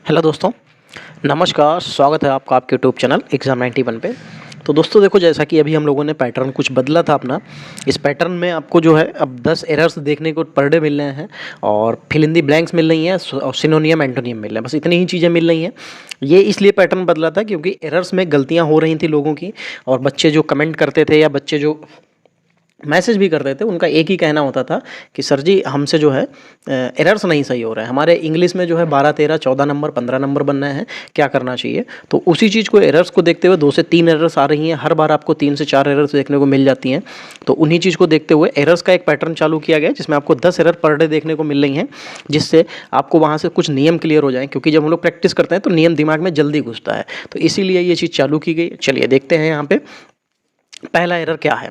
Hello दोस्तों, नमस्कार। स्वागत है आपका आपके यूट्यूब चैनल एग्ज़ाम 91 पे। तो दोस्तों देखो, जैसा कि अभी हम लोगों ने पैटर्न कुछ बदला था अपना। इस पैटर्न में आपको जो है अब 10 एरर्स देखने को पर डे मिल रहे हैं और फिल इन दी ब्लैंक्स मिल रही हैं और सिनोनियम एंटोनियम मिल रहे हैं। बस इतनी ही चीज़ें मिल रही हैं। ये इसलिए पैटर्न बदला था क्योंकि एरर्स में गलतियाँ हो रही थी लोगों की, और बच्चे जो कमेंट करते थे या बच्चे जो मैसेज भी करते थे, उनका एक ही कहना होता था कि सर जी हमसे जो है एरर्स नहीं सही हो रहा है, हमारे इंग्लिश में जो है 12 13 14 नंबर 15 नंबर बनना है, क्या करना चाहिए। तो उसी चीज़ को, एरर्स को देखते हुए 2 से 3 एरर्स आ रही हैं, हर बार आपको 3 से 4 एरर्स देखने को मिल जाती हैं। तो उन्हीं चीज़ को देखते हुए एरर्स का एक पैटर्न चालू किया गया जिसमें आपको 10 एरर पर डे देखने को मिल रही हैं, जिससे आपको वहाँ से कुछ नियम क्लियर हो जाएँ, क्योंकि जब हम लोग प्रैक्टिस करते हैं तो नियम दिमाग में जल्दी घुसता है। तो इसीलिए ये चीज़ चालू की गई। चलिए देखते हैं यहाँ पे पहला एरर क्या है।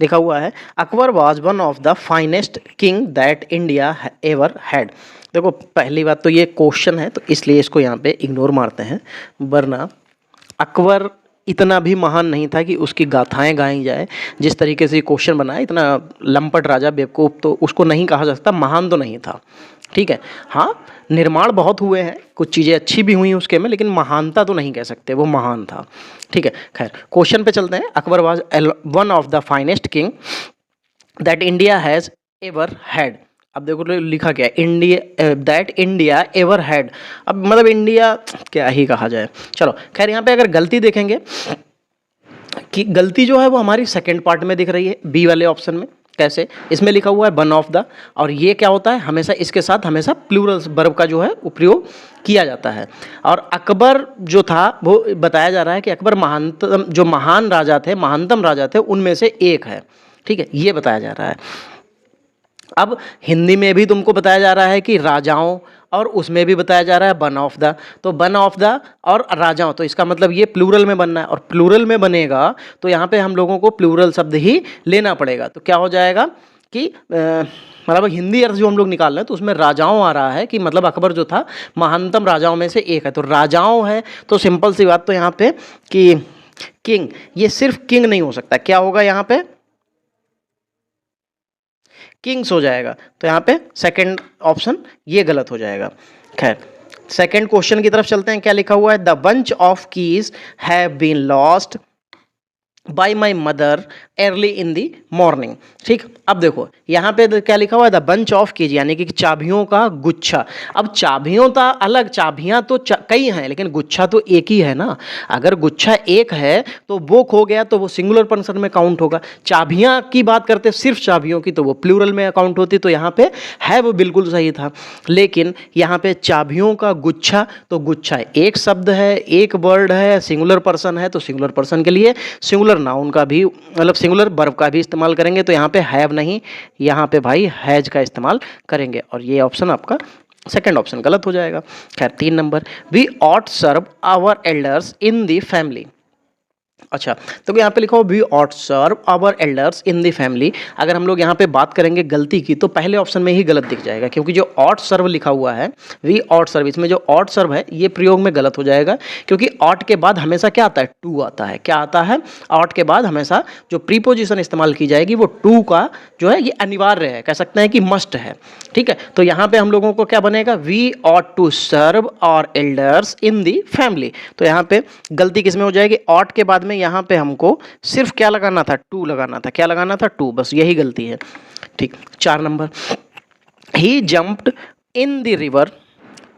लिखा हुआ है, Akbar was one of the finest king that India ever had. देखो, पहली बात तो ये क्वेश्चन है, तो इसलिए इसको यहाँ पे इग्नोर मारते हैं, वरना अकबर इतना भी महान नहीं था कि उसकी गाथाएं गाई जाए। जिस तरीके से क्वेश्चन बना है, इतना लंपट राजा बेवकूफ़, तो उसको नहीं कहा जा सकता, महान तो नहीं था। ठीक है, हाँ निर्माण बहुत हुए हैं, कुछ चीज़ें अच्छी भी हुई उसके में, लेकिन महानता तो नहीं कह सकते वो महान था। ठीक है, खैर क्वेश्चन पे चलते हैं। Akbar was one of the finest king that India has ever had. अब देखो लिखा क्या है, India that India ever had. अब मतलब इंडिया क्या ही कहा जाए। चलो खैर, यहाँ पे अगर गलती देखेंगे कि गलती जो है वो हमारी सेकंड पार्ट में दिख रही है, बी वाले ऑप्शन में। कैसे? इसमें लिखा हुआ है वन ऑफ द, और ये क्या होता है, हमेशा इसके साथ हमेशा प्लूरल वर्ब का जो है उपयोग किया जाता है। और अकबर जो था वो बताया जा रहा है कि अकबर महानतम, जो महान राजा थे, महानतम राजा थे, उनमें से एक है। ठीक है, ये बताया जा रहा है। अब हिंदी में भी तुमको बताया जा रहा है कि राजाओं, और उसमें भी बताया जा रहा है वन ऑफ द। तो वन ऑफ द और राजाओं, तो इसका मतलब ये प्लूरल में बनना है, और प्लूरल में बनेगा तो यहाँ पे हम लोगों को प्लूरल शब्द ही लेना पड़ेगा। तो क्या हो जाएगा कि मतलब हिंदी अर्थ जो हम लोग निकाल रहे हैं, तो उसमें राजाओं आ रहा है कि मतलब अकबर जो था महानतम राजाओं में से एक है। तो राजाओं है, तो सिंपल सी बात, तो यहाँ पे कि किंग, ये सिर्फ किंग नहीं हो सकता, क्या होगा यहाँ पे, किंग्स हो जाएगा। तो यहाँ पे सेकंड ऑप्शन ये गलत हो जाएगा। खैर, सेकंड क्वेश्चन की तरफ चलते हैं। क्या लिखा हुआ है, the bunch of keys have been lost by my mother early in the morning. ठीक, अब देखो यहाँ पे क्या लिखा हुआ है, द बंच ऑफ कीज, यानी कि चाबियों का गुच्छा। अब चाबियों का अलग, चाबियाँ तो कई हैं, लेकिन गुच्छा तो एक ही है ना। अगर गुच्छा एक है तो वो खो गया तो वो सिंगुलर पर्सन में काउंट होगा। चाबियाँ की बात करते सिर्फ चाबियों की, तो वो प्लूरल में काउंट होती। तो यहाँ पे है वो बिल्कुल सही था, लेकिन यहाँ पे चाबियों का गुच्छा, तो गुच्छा एक शब्द है, एक वर्ड है, सिंगुलर पर्सन है, तो सिंगुलर पर्सन के लिए सिंगुलर नाउन का भी, मतलब सिंगुलर वर्ब का भी इस्तेमाल करेंगे। तो यहाँ पे हैव नहीं, यहाँ पे भाई हैज का इस्तेमाल करेंगे, और ये ऑप्शन आपका सेकंड ऑप्शन गलत हो जाएगा। खैर 3 number, we ought serve our elders in the family. अच्छा, तो यहाँ पे लिखा हो we ought serve our elders in the family. अगर हम लोग यहाँ पे बात करेंगे गलती की, तो पहले ऑप्शन में ही गलत दिख जाएगा, क्योंकि जो ऑट सर्व लिखा हुआ है, वी ऑट सर्व, इसमें जो ऑट सर्व है ये प्रयोग में गलत हो जाएगा, क्योंकि ऑट के बाद हमेशा क्या आता है, टू आता है। क्या आता है, ऑट के बाद हमेशा जो प्रीपोजिशन इस्तेमाल की जाएगी वो टू का जो है ये अनिवार्य है, कह सकते हैं कि मस्ट है। ठीक है, तो यहाँ पे हम लोगों को क्या बनेगा, we ought to serve our elders in the family. तो यहाँ पे गलती किसमें हो जाएगी, ऑट के बाद में यहाँ पे हमको सिर्फ क्या लगाना था, टू लगाना था। क्या लगाना था, टू, बस यही गलती है। ठीक, 4 number, he jumped in the river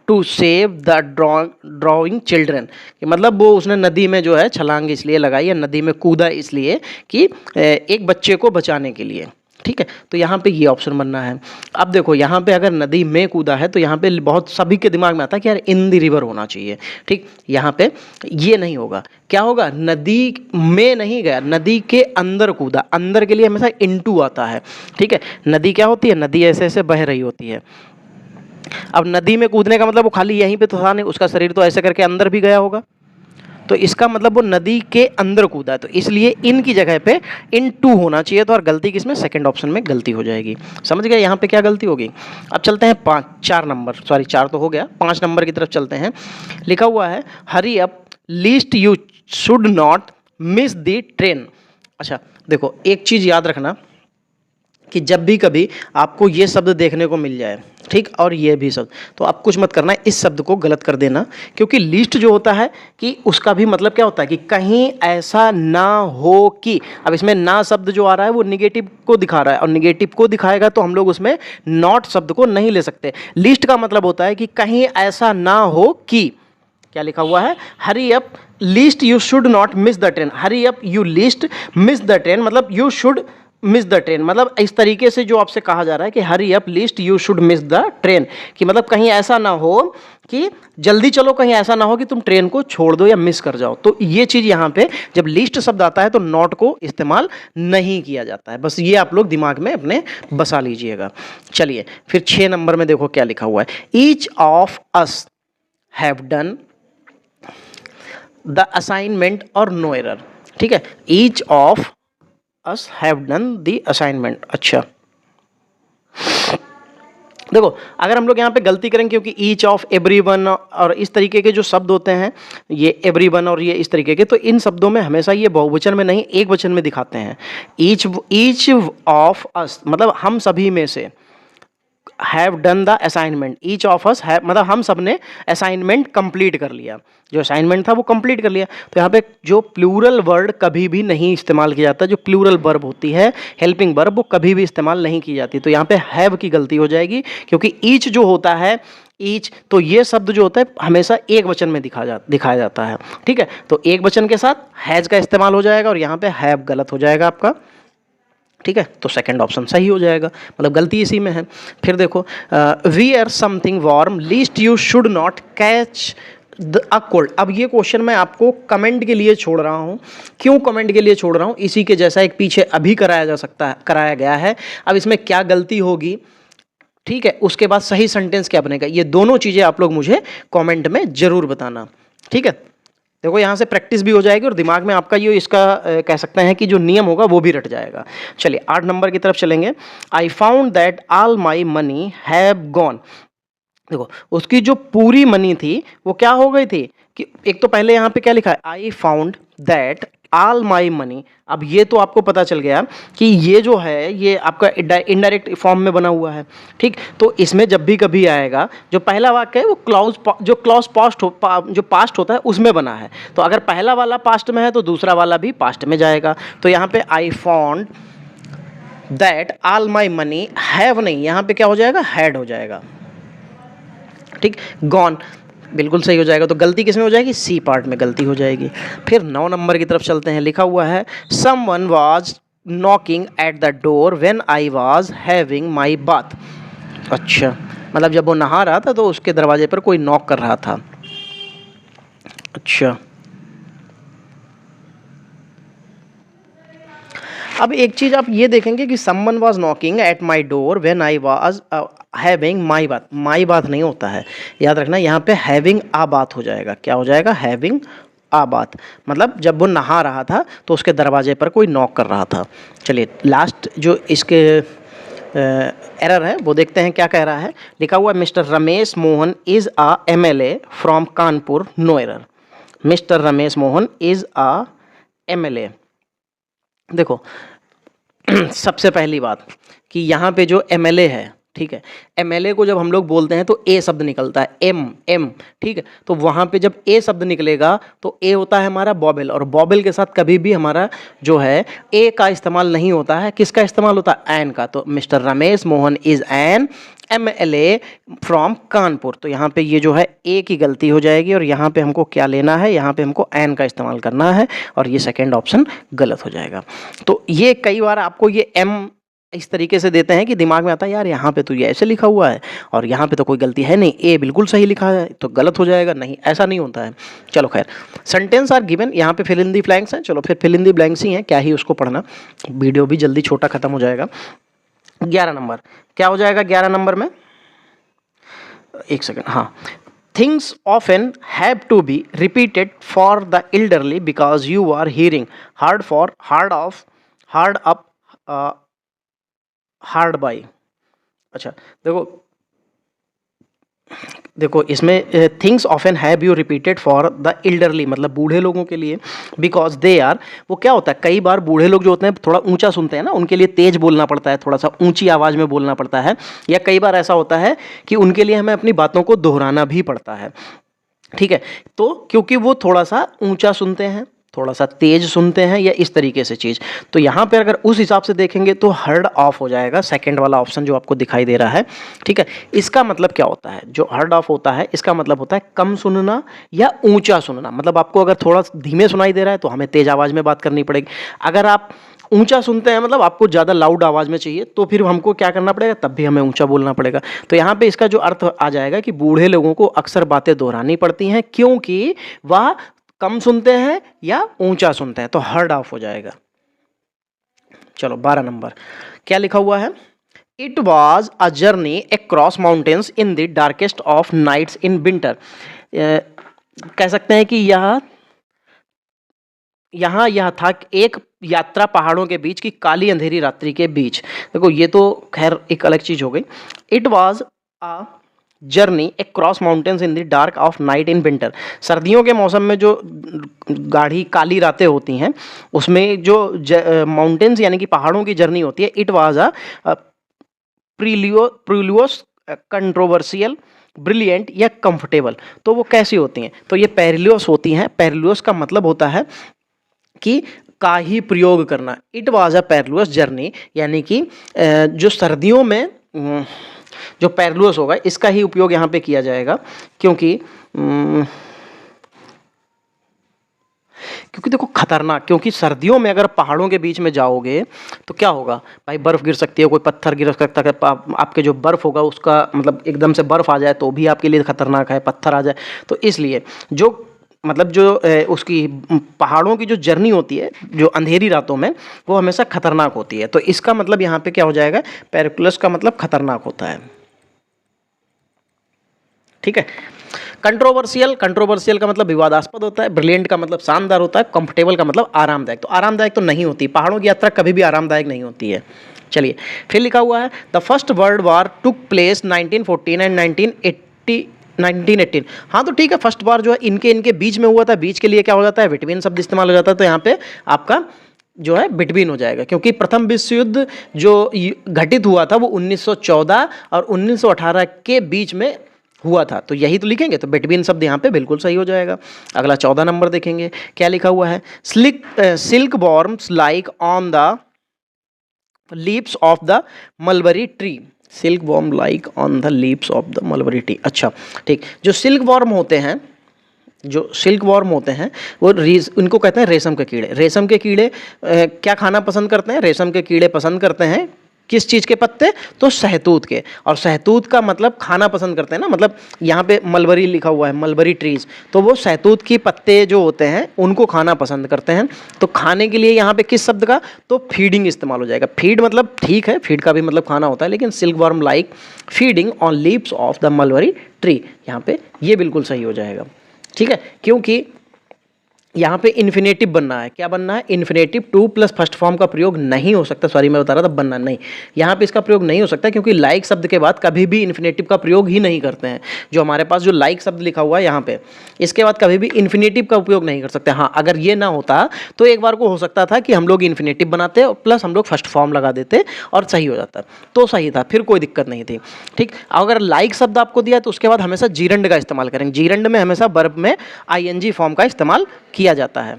to save the drowning children. मतलब वो उसने नदी में जो है छलांग इसलिए लगाई, या नदी में कूदा इसलिए कि एक बच्चे को बचाने के लिए। ठीक है, तो यहाँ पे ये ऑप्शन बनना है। अब देखो यहाँ पे अगर नदी में कूदा है, तो यहाँ पे बहुत सभी के दिमाग में आता है कि यार इन द रिवर होना चाहिए। ठीक, यहाँ पे ये नहीं होगा, क्या होगा, नदी में नहीं गया, नदी के अंदर कूदा। अंदर के लिए हमेशा इनटू आता है। ठीक है, नदी क्या होती है, नदी ऐसे ऐसे बह रही होती है। अब नदी में कूदने का मतलब वो खाली यहीं पे तो था नहीं, उसका शरीर तो ऐसे करके अंदर भी गया होगा, तो इसका मतलब वो नदी के अंदर कूदा है। तो इसलिए इन की जगह पे इन टू होना चाहिए। तो और गलती किसमें, सेकंड ऑप्शन में गलती हो जाएगी। समझ गए यहाँ पे क्या गलती होगी। अब चलते हैं 4 नंबर, सॉरी 4 तो हो गया, 5 नंबर की तरफ चलते हैं। लिखा हुआ है, hurry up least you should not miss the train. अच्छा देखो, एक चीज़ याद रखना कि जब भी कभी आपको ये शब्द देखने को मिल जाए, ठीक, और ये भी शब्द, तो आप कुछ मत करना, इस शब्द को गलत कर देना, क्योंकि लीस्ट जो होता है कि उसका भी मतलब क्या होता है कि कहीं ऐसा ना हो कि, अब इसमें ना शब्द जो आ रहा है वो निगेटिव को दिखा रहा है, और निगेटिव को दिखाएगा तो हम लोग उसमें नॉट शब्द को नहीं ले सकते। लीस्ट का मतलब होता है कि कहीं ऐसा ना हो कि, क्या लिखा हुआ है, hurry up least you should not miss the train, hurry up you least miss the train, मतलब you should miss the train, मतलब इस तरीके से जो आपसे कहा जा रहा है कि हरी up least you should miss the train, कि मतलब कहीं ऐसा ना हो कि जल्दी चलो, कहीं ऐसा ना हो कि तुम ट्रेन को छोड़ दो या मिस कर जाओ। तो ये चीज़ यहाँ पे जब लिस्ट शब्द आता है तो नॉट को इस्तेमाल नहीं किया जाता है, बस ये आप लोग दिमाग में अपने बसा लीजिएगा। चलिए फिर 6 नंबर में देखो क्या लिखा हुआ है, each of us have done the assignment और नो एरर, ठीक है, each of us have done the assignment. अच्छा देखो, अगर हम लोग यहाँ पे गलती करेंगे, क्योंकि ईच ऑफ, एवरीवन और इस तरीके के जो शब्द होते हैं, ये एवरीवन और ये इस तरीके के, तो इन शब्दों में हमेशा ये बहुवचन में नहीं एक वचन में दिखाते हैं। ईच ऑफ अस मतलब हम सभी में से, have done the assignment, each of us have मतलब हम सब ने असाइनमेंट कंप्लीट कर लिया, जो असाइनमेंट था वो कंप्लीट कर लिया। तो यहाँ पे जो प्लूरल वर्ड कभी भी नहीं इस्तेमाल किया जाता, जो प्लूरल वर्ब होती है, हेल्पिंग वर्ब, वो कभी भी इस्तेमाल नहीं की जाती। तो यहाँ पे हैव की गलती हो जाएगी, क्योंकि ईच जो होता है, ईच, तो ये शब्द जो होता है हमेशा एक वचन में दिखाया जाता है, ठीक है, तो एक वचन के साथ हैज का इस्तेमाल हो जाएगा, और यहाँ पे हैव गलत हो जाएगा आपका, ठीक है, तो सेकंड ऑप्शन सही हो जाएगा, मतलब गलती इसी में है। फिर देखो, wear something warm least you should not catch a cold. अब ये क्वेश्चन मैं आपको कमेंट के लिए छोड़ रहा हूँ। क्यों कमेंट के लिए छोड़ रहा हूँ, इसी के जैसा एक पीछे अभी कराया गया है। अब इसमें क्या गलती होगी, ठीक है, उसके बाद सही सेंटेंस क्या बनेगा, ये दोनों चीज़ें आप लोग मुझे कमेंट में ज़रूर बताना, ठीक है। देखो यहाँ से प्रैक्टिस भी हो जाएगी और दिमाग में आपका ये इसका कह सकते हैं कि जो नियम होगा वो भी रट जाएगा। चलिए 8 नंबर की तरफ चलेंगे। I found that all my money have gone. देखो उसकी जो पूरी मनी थी वो क्या हो गई थी, कि एक तो पहले यहाँ पे क्या लिखा है, I found that all my money. अब ये तो आपको पता चल गया कि ये जो है ये आपका इनडायरेक्ट फॉर्म में बना हुआ है, ठीक। तो इसमें जब भी कभी आएगा, जो पहला वाक्य है वो क्लॉज जो पास्ट होता है उसमें बना है, तो अगर पहला वाला पास्ट में है तो दूसरा वाला भी पास्ट में जाएगा। तो यहाँ पे I found that all my money have नहीं, यहाँ पे क्या हो जाएगा, हैड हो जाएगा, ठीक। गॉन बिल्कुल सही हो जाएगा। तो गलती किस में हो जाएगी, सी पार्ट में गलती हो जाएगी। फिर 9 नंबर की तरफ चलते हैं। लिखा हुआ है someone was knocking at the door when I was having my bath. अच्छा, मतलब जब वो नहा रहा था तो उसके दरवाजे पर कोई नॉक कर रहा था। अच्छा, अब एक चीज़ आप ये देखेंगे कि someone was knocking at my door when I was having my बात, माई बात नहीं होता है, याद रखना, यहाँ पे हैविंग आ बात हो जाएगा। क्या हो जाएगा, हैविंग आ बात, मतलब जब वो नहा रहा था तो उसके दरवाजे पर कोई नॉक कर रहा था। चलिए लास्ट जो इसके एरर है वो देखते हैं क्या कह रहा है। लिखा हुआ mister Ramesh Mohan is a MLA from Kanpur, no error. Mister Ramesh Mohan is a MLA। देखो सबसे पहली बात कि यहाँ पे जो MLA है, ठीक है, MLA को जब हम लोग बोलते हैं तो ए शब्द निकलता है, एम, ठीक है। तो वहाँ पे जब ए शब्द निकलेगा तो ए होता है हमारा बॉबल, और बॉबल के साथ कभी भी हमारा जो है ए का इस्तेमाल नहीं होता है। किसका इस्तेमाल होता है, एन का। तो mister Ramesh Mohan is an MLA from Kanpur. तो यहाँ पे ये जो है ए की गलती हो जाएगी, और यहाँ पे हमको क्या लेना है, यहाँ पे हमको एन का इस्तेमाल करना है, और ये सेकेंड ऑप्शन गलत हो जाएगा। तो ये कई बार आपको ये एम इस तरीके से देते हैं कि दिमाग में आता है यार यहाँ पे तो ये ऐसे लिखा हुआ है और यहाँ पे तो कोई गलती है नहीं, ए बिल्कुल सही लिखा है तो गलत हो जाएगा। नहीं, ऐसा नहीं होता है। चलो खैर, सेंटेंस आर गिवन, यहाँ पे फिल इन दी ब्लैंक्स हैं। चलो फिर फिल इन दी ब्लैंक्स ही हैं, क्या ही उसको पढ़ना, वीडियो भी जल्दी छोटा खत्म हो जाएगा। 11 नंबर क्या हो जाएगा, 11 नंबर में एक सेकेंड, हाँ, things often have to be repeated for the elderly because you are hearing hard for hard of hard up hard by. अच्छा देखो देखो इसमें things often have you repeated for the elderly, मतलब बूढ़े लोगों के लिए, बिकॉज दे आर, वो क्या होता है कई बार बूढ़े लोग जो होते हैं थोड़ा ऊंचा सुनते हैं ना, उनके लिए तेज बोलना पड़ता है, थोड़ा सा ऊंची आवाज़ में बोलना पड़ता है, या कई बार ऐसा होता है कि उनके लिए हमें अपनी बातों को दोहराना भी पड़ता है, ठीक है। तो क्योंकि वो थोड़ा सा ऊंचा सुनते हैं, थोड़ा सा तेज सुनते हैं, या इस तरीके से चीज़, तो यहाँ पे अगर उस हिसाब से देखेंगे तो हर्ड ऑफ हो जाएगा सेकंड वाला ऑप्शन जो आपको दिखाई दे रहा है, ठीक है। इसका मतलब क्या होता है, जो हर्ड ऑफ होता है इसका मतलब होता है कम सुनना या ऊंचा सुनना, मतलब आपको अगर थोड़ा धीमे सुनाई दे रहा है तो हमें तेज आवाज़ में बात करनी पड़ेगी, अगर आप ऊंचा सुनते हैं मतलब आपको ज़्यादा लाउड आवाज़ में चाहिए तो फिर हमको क्या करना पड़ेगा, तब भी हमें ऊंचा बोलना पड़ेगा। तो यहाँ पे इसका जो अर्थ आ जाएगा कि बूढ़े लोगों को अक्सर बातें दोहरानी पड़ती हैं क्योंकि वह कम सुनते हैं या ऊंचा सुनते हैं, तो हर्ड ऑफ हो जाएगा। चलो 12 नंबर क्या लिखा हुआ है, it was a journey across mountains in the darkest of nights in winter. कह सकते हैं कि यह था एक यात्रा पहाड़ों के बीच की काली अंधेरी रात्रि के बीच। देखो ये तो खैर एक अलग चीज हो गई। It was a journey across mountains in the dark of night in winter. सर्दियों के मौसम में जो गाढ़ी काली रातें होती हैं उसमें जो माउंटेन्स यानी कि पहाड़ों की जर्नी होती है, it was a perilous controversial brilliant या कंफर्टेबल। तो वो कैसी होती हैं, तो ये पेरिलियोस होती हैं। पेरिलियोस का मतलब होता है कि का ही प्रयोग करना। इट वॉज अ पेरिलियोस जर्नी, यानी कि जो सर्दियों में जो पेरिलियोस होगा इसका ही उपयोग यहाँ पे किया जाएगा, क्योंकि देखो खतरनाक, क्योंकि सर्दियों में अगर पहाड़ों के बीच में जाओगे तो क्या होगा भाई, बर्फ गिर सकती है, कोई पत्थर गिर सकता है, आपके जो बर्फ होगा उसका मतलब एकदम से बर्फ आ जाए तो भी आपके लिए खतरनाक है, पत्थर आ जाए। तो इसलिए जो मतलब जो उसकी पहाड़ों की जो जर्नी होती है जो अंधेरी रातों में, वो हमेशा खतरनाक होती है। तो इसका मतलब यहाँ पे क्या हो जाएगा, पेरिकुलस का मतलब खतरनाक होता है, ठीक है। कंट्रोवर्शियल का मतलब विवादास्पद होता है, ब्रिलियंट का मतलब शानदार होता है, कंफर्टेबल का मतलब आरामदायक। तो आरामदायक तो नहीं होती, पहाड़ों की यात्रा कभी भी आरामदायक नहीं होती है। चलिए फिर लिखा हुआ है the first world war took place 1914 and 1918। हाँ तो ठीक है, फर्स्ट वॉर जो है इनके बीच में हुआ था। बीच के लिए क्या हो जाता है, बिटवीन शब्द इस्तेमाल हो जाता है, तो यहाँ पे आपका जो है बिटवीन हो जाएगा, क्योंकि प्रथम विश्व युद्ध जो घटित हुआ था वो 1914 और 1918 के बीच में हुआ था, तो यही तो लिखेंगे, तो बिटवीन शब्द यहाँ पे बिल्कुल सही हो जाएगा। अगला 14 नंबर देखेंगे क्या लिखा हुआ है, silk worms like on the leaves of the mulberry tree. Silk worm like on the leaves of the mulberry tree. अच्छा ठीक, जो सिल्क वॉर्म होते हैं वो उनको कहते हैं रेशम के कीड़े। रेशम के कीड़े क्या खाना पसंद करते हैं, रेशम के कीड़े पसंद करते हैं किस चीज़ के पत्ते, तो शहतूत के। और शहतूत का मतलब खाना पसंद करते हैं ना, मतलब यहाँ पे मलबरी लिखा हुआ है, मलबरी ट्रीज, तो वो शहतूत की पत्ते जो होते हैं उनको खाना पसंद करते हैं। तो खाने के लिए यहाँ पे किस शब्द का, तो फीडिंग इस्तेमाल हो जाएगा। फीड मतलब ठीक है, फीड का भी मतलब खाना होता है, लेकिन silk worm like feeding on leaves of the mulberry tree, यहाँ पे ये बिल्कुल सही हो जाएगा, ठीक है। क्योंकि यहाँ पे इन्फिनेटिव बनना है, क्या बनना है, infinitive two plus first form का प्रयोग नहीं हो सकता। सॉरी मैं बता रहा था बनना नहीं, यहाँ पे इसका प्रयोग नहीं हो सकता, क्योंकि लाइक शब्द के बाद कभी भी इन्फिनेटिव का प्रयोग ही नहीं करते हैं। जो हमारे पास जो लाइक शब्द लिखा हुआ है यहाँ पे, इसके बाद कभी भी इन्फिनेटिव का उपयोग नहीं कर सकते। हाँ अगर ये ना होता तो एक बार को हो सकता था कि हम लोग इन्फिनेटिव बनाते और प्लस हम लोग फर्स्ट फॉर्म लगा देते और सही हो जाता, तो सही था, फिर कोई दिक्कत नहीं थी, ठीक। अगर लाइक शब्द आपको दिया तो उसके बाद हमेशा जीरंड का इस्तेमाल करेंगे। जीरंड में हमेशा वर्ब में आईएनजी फॉर्म का इस्तेमाल किया जाता है।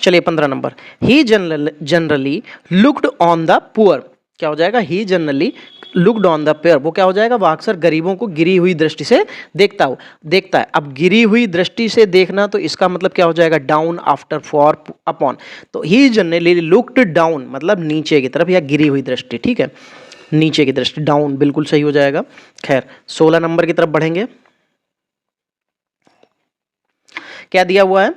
चलिए 15 number, he generally looked on the poor. क्या हो जाएगा, he generally looked on the poor, वो क्या हो जाएगा, वह अक्सर गरीबों को गिरी हुई दृष्टि से देखता है। अब गिरी हुई दृष्टि से देखना, तो इसका मतलब क्या हो जाएगा, डाउन आफ्टर फॉर अपॉन। तो ही जनरली लुक्ड डाउन मतलब नीचे की तरफ या गिरी हुई दृष्टि, ठीक है, नीचे की दृष्टि, डाउन बिल्कुल सही हो जाएगा। खैर 16 नंबर की तरफ बढ़ेंगे, क्या दिया हुआ है,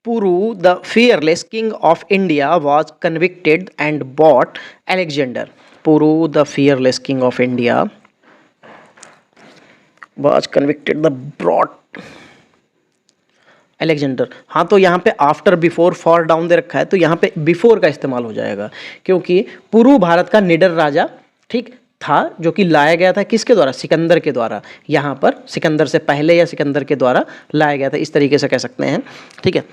Puru the fearless king of India was convicted and bought Alexander. Puru the fearless king of India was convicted the brought Alexander. हाँ तो यहाँ पे आफ्टर बिफोर फॉर डाउन दे रखा है, तो यहाँ पे बिफोर का इस्तेमाल हो जाएगा, क्योंकि पुरु भारत का निडर राजा, ठीक, था जो कि लाया गया था किसके द्वारा, सिकंदर के द्वारा। यहाँ पर सिकंदर से पहले या सिकंदर के द्वारा लाया गया था, इस तरीके से कह सकते हैं, ठीक है।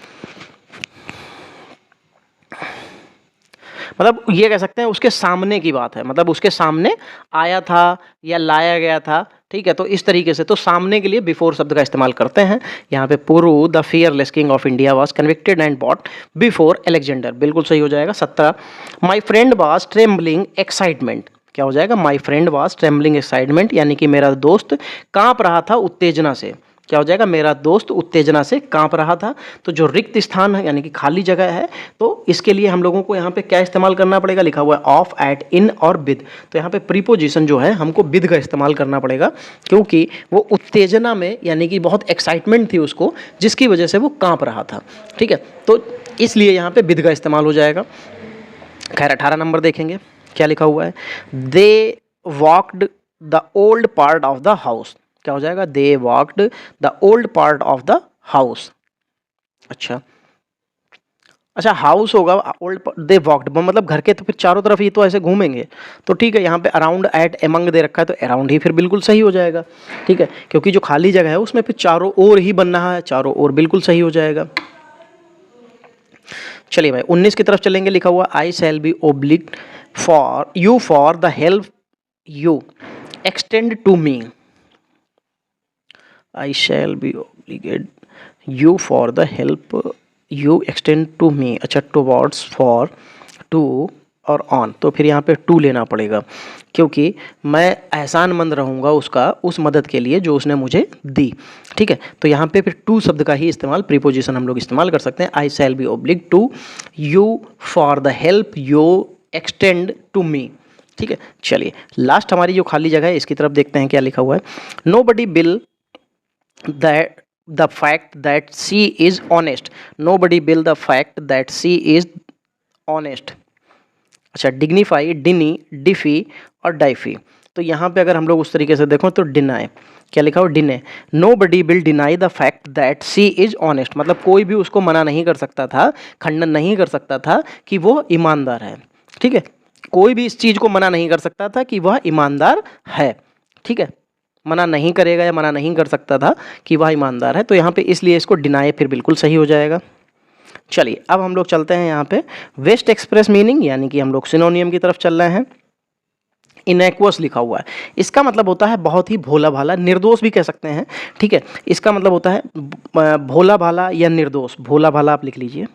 मतलब ये कह सकते हैं उसके सामने की बात है, मतलब उसके सामने आया था या लाया गया था, ठीक है। तो इस तरीके से तो सामने के लिए बिफोर शब्द का इस्तेमाल करते हैं। यहाँ पे Puru the fearless king of India was convicted and bought before Alexander, बिल्कुल सही हो जाएगा। 17 my friend was trembling excitement, क्या हो जाएगा, my friend was trembling excitement, यानी कि मेरा दोस्त कांप रहा था उत्तेजना से, क्या हो जाएगा, मेरा दोस्त उत्तेजना से कांप रहा था। तो जो रिक्त स्थान है यानी कि खाली जगह है, तो इसके लिए हम लोगों को यहाँ पे क्या इस्तेमाल करना पड़ेगा, लिखा हुआ है ऑफ, एट, इन और विद। तो यहाँ पे प्रीपोजिशन जो है हमको विद का इस्तेमाल करना पड़ेगा, क्योंकि वो उत्तेजना में यानी कि बहुत एक्साइटमेंट थी उसको, जिसकी वजह से वो कांप रहा था, ठीक है। तो इसलिए यहाँ पे विद का इस्तेमाल हो जाएगा। खैर 18 नंबर देखेंगे क्या लिखा हुआ है, they walked the old part of the house, क्या हो जाएगा, they walked the old part of the house. अच्छा अच्छा, हाउस होगा ओल्ड, दे वॉक्ड मतलब घर के, तो फिर चारों तरफ ही तो ऐसे घूमेंगे, तो ठीक है। यहाँ पे अराउंड, एट, एमंग दे रखा है, तो अराउंड ही फिर बिल्कुल सही हो जाएगा, ठीक है, क्योंकि जो खाली जगह है उसमें फिर चारों ओर ही बन रहा है, चारों ओर बिल्कुल सही हो जाएगा। चलिए भाई 19 की तरफ चलेंगे, लिखा हुआ I shall be obliged for you for the help you extend to me, I shall be obliged you for the help you extend to me। अच्छा, towards, for, to और on, तो फिर यहाँ पे to लेना पड़ेगा, क्योंकि मैं एहसानमंद रहूँगा उसका उस मदद के लिए जो उसने मुझे दी, ठीक है। तो यहाँ पे फिर to शब्द का ही इस्तेमाल, प्रीपोजिशन हम लोग इस्तेमाल कर सकते हैं। I shall be obliged to you for the help you extend to me, ठीक है। चलिए लास्ट हमारी जो खाली जगह है इसकी तरफ देखते हैं क्या लिखा हुआ है, nobody will that the fact that she is honest, nobody will the fact that she is honest। अच्छा, डिग्निफाई, डिनी, डिफी और डाइफी, तो यहाँ पे अगर हम लोग उस तरीके से देखो तो डिनाई, क्या लिखा हो, deny, nobody will deny the fact that she is honest, मतलब कोई भी उसको मना नहीं कर सकता था, खंडन नहीं कर सकता था कि वो ईमानदार है, ठीक है। कोई भी इस चीज़ को मना नहीं कर सकता था कि वह ईमानदार है, ठीक है, मना नहीं करेगा या मना नहीं कर सकता था कि वह ईमानदार है, तो यहाँ पे इसलिए इसको डिनाई फिर बिल्कुल सही हो जाएगा। चलिए अब हम लोग चलते हैं यहाँ पे वेस्ट एक्सप्रेस मीनिंग, यानी कि हम लोग सिनोनियम की तरफ चल रहे हैं। इनएक्वस लिखा हुआ है, इसका मतलब होता है बहुत ही भोला भाला, निर्दोष भी कह सकते हैं, ठीक है। इसका मतलब होता है भोला भाला या निर्दोष, भोला भाला आप लिख लीजिए,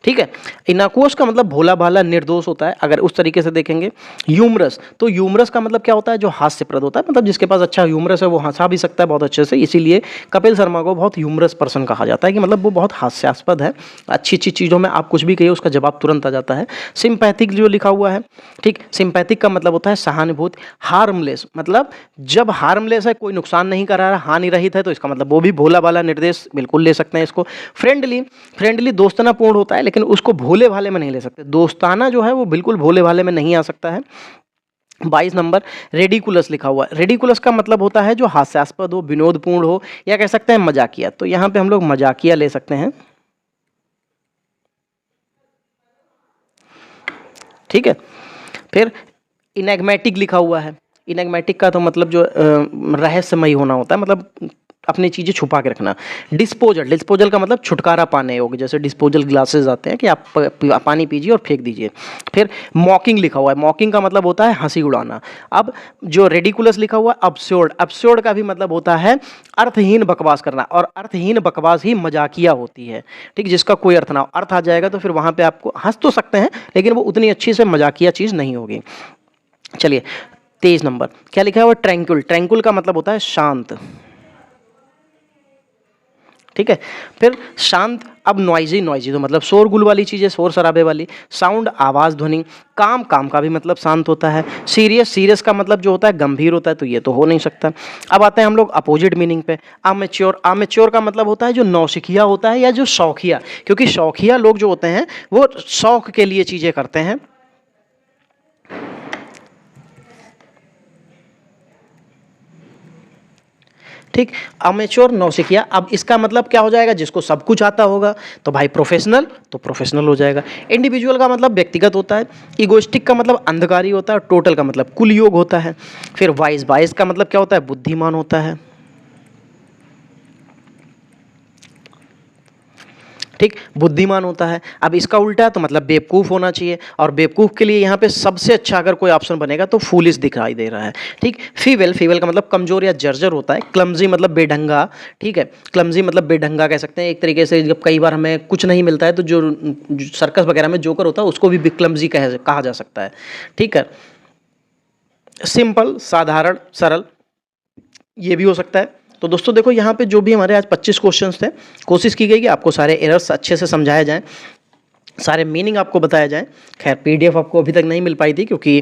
ठीक है। इनाकुअस का मतलब भोला भाला निर्दोष होता है, अगर उस तरीके से देखेंगे। ह्यूमरस, तो ह्यूमरस का मतलब क्या होता है, जो हास्यप्रद होता है, मतलब जिसके पास अच्छा ह्यूमरस है वो हंसा भी सकता है बहुत अच्छे से, इसीलिए कपिल शर्मा को बहुत ह्यूमरस पर्सन कहा जाता है, कि मतलब वो बहुत हास्यास्पद है, अच्छी अच्छी चीज़ों में आप कुछ भी कहिए उसका जवाब तुरंत आ जाता है। सिंपैथिक जो लिखा हुआ है, ठीक, सिंपैथिक का मतलब होता है सहानुभूति। हार्मलेस, मतलब जब हार्मलेस है, कोई नुकसान नहीं कर रहा है, हानि रहित है, तो इसका मतलब वो भी भोला भाला निर्देश बिल्कुल ले सकते हैं इसको। फ्रेंडली, फ्रेंडली दोस्ताना पूर्ण होता है, लेकिन उसको भोले भाले में नहीं ले सकते, दोस्ताना जो है वो बिल्कुल भोले भाले में नहीं आ सकता है। 22 नंबर रेडिकुलस लिखा हुआ है, रेडिकुलस का मतलब होता है जो हास्यास्पद हो, विनोदपूर्ण हो, या कह सकते हैं मजाकिया, तो यहाँ पे हम लोग मजाकिया ले सकते हैं, ठीक है। फिर इनएग्मेटिक लिखा हुआ है, इनएग्मेटिक का तो मतलब जो रहस्यमयी होना होता है, मतलब अपनी चीज़ें छुपा के रखना। डिस्पोजल, डिस्पोजल का मतलब छुटकारा पाने योग्य, जैसे डिस्पोजल ग्लासेस आते हैं कि आप पानी पीजिए और फेंक दीजिए। फिर मॉकिंग लिखा हुआ है, मॉकिंग का मतलब होता है हंसी उड़ाना। अब जो रेडिकुलस लिखा हुआ है, अब्सर्ड, अब्सर्ड का भी मतलब होता है अर्थहीन बकवास करना, और अर्थहीन बकवास ही मजाकिया होती है, ठीक, जिसका कोई अर्थ ना हो। अर्थ आ जाएगा तो फिर वहाँ पे आपको हंस तो सकते हैं, लेकिन वो उतनी अच्छी से मजाकिया चीज़ नहीं होगी। चलिए 23 नंबर क्या लिखा है, वो ट्रैंकुल, ट्रैंकुल का मतलब होता है शांत, ठीक है। फिर शांत, अब नॉइजी, नॉइजी तो मतलब शोरगुल वाली चीज़ें, शोर शराबे वाली। साउंड, आवाज़, ध्वनि। काम, काम का भी मतलब शांत होता है। सीरियस, सीरियस का मतलब जो होता है गंभीर होता है, तो ये तो हो नहीं सकता। अब आते हैं हम लोग अपोजिट मीनिंग पे, अमेच्योर, अमेच्योर का मतलब होता है जो नौसिखिया होता है या जो शौकिया, क्योंकि शौकिया लोग जो होते हैं वो शौक के लिए चीज़ें करते हैं। ठीक। अमेच्योर नौसिखिया, अब इसका मतलब क्या हो जाएगा, जिसको सब कुछ आता होगा, तो भाई प्रोफेशनल, तो प्रोफेशनल हो जाएगा। इंडिविजुअल का मतलब व्यक्तिगत होता है, इगोइस्टिक का मतलब अंधकारी होता है, टोटल का मतलब कुल योग होता है। फिर वाइज, वाइज का मतलब क्या होता है, बुद्धिमान होता है। ठीक, बुद्धिमान होता है। अब इसका उल्टा तो मतलब बेवकूफ़ होना चाहिए, और बेवकूफ़ के लिए यहाँ पे सबसे अच्छा अगर कोई ऑप्शन बनेगा तो फूलिश दिखाई दे रहा है। ठीक, फीवेल, फीवेल का मतलब कमज़ोर या जर्जर होता है। क्लमजी मतलब बेढंगा। ठीक है, क्लमजी मतलब बेढंगा कह सकते हैं एक तरीके से। जब कई बार हमें कुछ नहीं मिलता है तो जो सर्कस वगैरह में जोकर होता है उसको भी क्लमजी कहा जा सकता है। ठीक है, सिंपल, साधारण, सरल, ये भी हो सकता है। तो दोस्तों देखो, यहाँ पे जो भी हमारे आज 25 क्वेश्चंस थे, कोशिश की गई कि आपको सारे एरर्स अच्छे से समझाए जाएं, सारे मीनिंग आपको बताया जाए। खैर पीडीएफ आपको अभी तक नहीं मिल पाई थी क्योंकि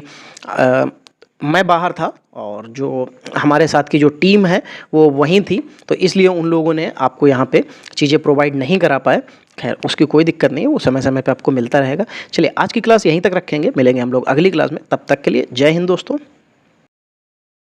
मैं बाहर था और जो हमारे साथ की जो टीम है वो वहीं थी, तो इसलिए उन लोगों ने आपको यहाँ पे चीज़ें प्रोवाइड नहीं करा पाए। खैर उसकी कोई दिक्कत नहीं है, वो समय समय पे आपको मिलता रहेगा। चलिए आज की क्लास यहीं तक रखेंगे, मिलेंगे हम लोग अगली क्लास में। तब तक के लिए जय हिंद दोस्तों।